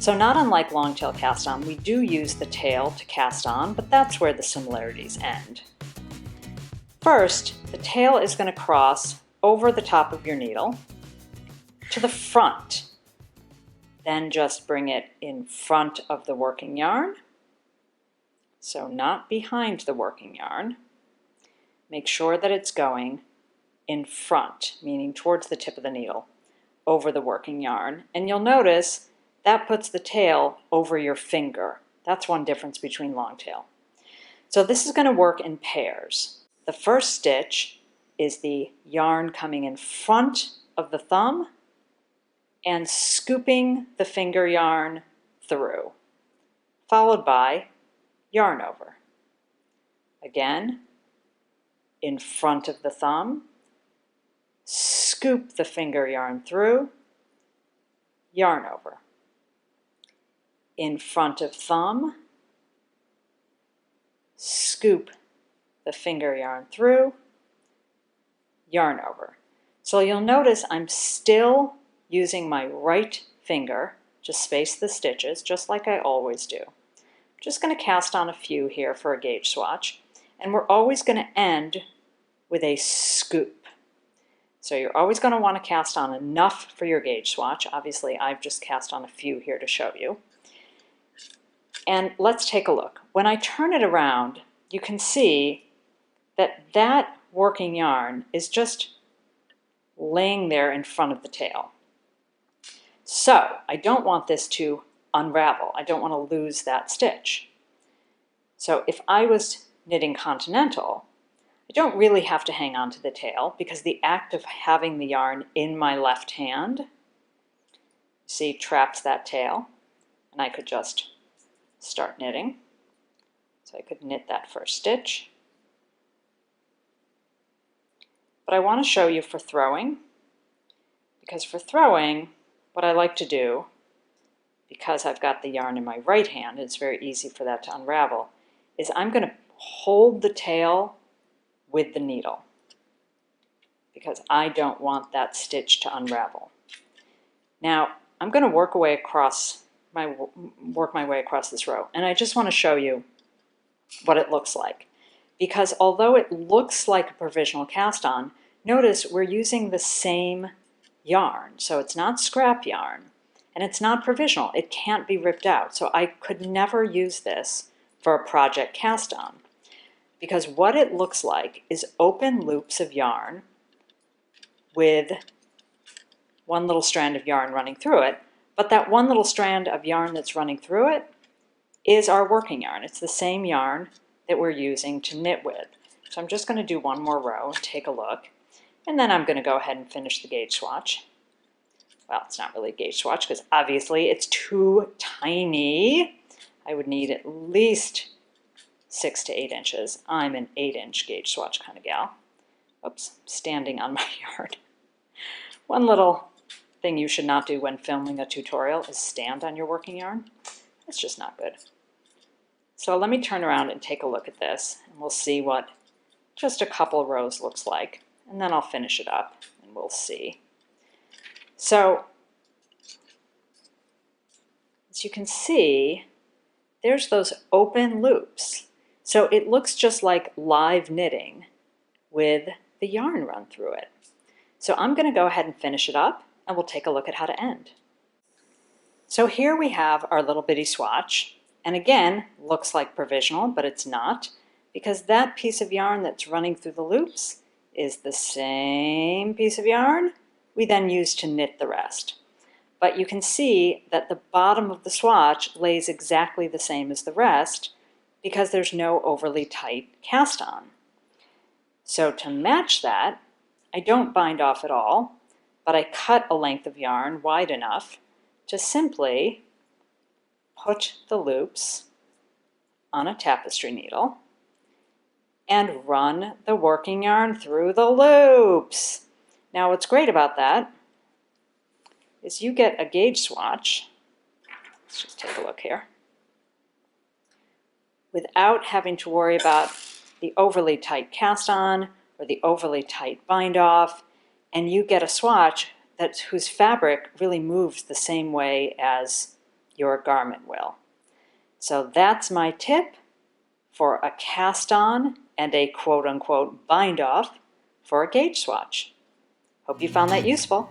So not unlike long tail cast on, we do use the tail to cast on, but that's where the similarities end. First, the tail is going to cross over the top of your needle to the front. Then just bring it in front of the working yarn. So not behind the working yarn. Make sure that it's going in front, meaning towards the tip of the needle, over the working yarn. And you'll notice that puts the tail over your finger. That's one difference between long tail. So this is going to work in pairs. The first stitch is the yarn coming in front of the thumb and scooping the finger yarn through, followed by yarn over. Again, in front of the thumb, scoop the finger yarn through, yarn over. In front of thumb, scoop the finger yarn through, yarn over. So you'll notice I'm still using my right finger to space the stitches, just like I always do. I'm just going to cast on a few here for a gauge swatch, and we're always going to end with a scoop. So you're always going to want to cast on enough for your gauge swatch. Obviously, I've just cast on a few here to show you. And let's take a look. When I turn it around, you can see that that working yarn is just laying there in front of the tail. So I don't want this to unravel. I don't want to lose that stitch. So if I was knitting continental, I don't really have to hang on to the tail because the act of having the yarn in my left hand, see, traps that tail, and I could just start knitting. So I could knit that first stitch. But I want to show you for throwing, because for throwing, what I like to do, because I've got the yarn in my right hand, it's very easy for that to unravel, is I'm going to hold the tail with the needle, because I don't want that stitch to unravel. Now, I'm going to work my way across this row, and I just want to show you what it looks like. Because although it looks like a provisional cast on, notice we're using the same yarn. So it's not scrap yarn, and it's not provisional. It can't be ripped out. So I could never use this for a project cast on, because what it looks like is open loops of yarn with one little strand of yarn running through it, but that one little strand of yarn that's running through it is our working yarn. It's the same yarn that we're using to knit with. So I'm just going to do one more row and take a look, and then I'm going to go ahead and finish the gauge swatch. Well, it's not really a gauge swatch because obviously it's too tiny. I would need at least 6 to 8 inches. I'm an 8-inch gauge swatch kind of gal. Oops, standing on my yarn. One little thing you should not do when filming a tutorial is stand on your working yarn. It's just not good. So let me turn around and take a look at this, and we'll see what just a couple rows looks like, and then I'll finish it up and we'll see. So as you can see, there's those open loops. So it looks just like live knitting with the yarn run through it. So I'm going to go ahead and finish it up, and we'll take a look at how to end. So here we have our little bitty swatch. And again, looks like provisional, but it's not, because that piece of yarn that's running through the loops is the same piece of yarn we then use to knit the rest. But you can see that the bottom of the swatch lays exactly the same as the rest because there's no overly tight cast on. So to match that, I don't bind off at all, but I cut a length of yarn wide enough to simply put the loops on a tapestry needle and run the working yarn through the loops. Now what's great about that is you get a gauge swatch, let's just take a look here, without having to worry about the overly tight cast on or the overly tight bind off, and you get a swatch whose fabric really moves the same way as your garment will. So that's my tip for a cast on and a quote-unquote bind off for a gauge swatch. Hope you found that useful.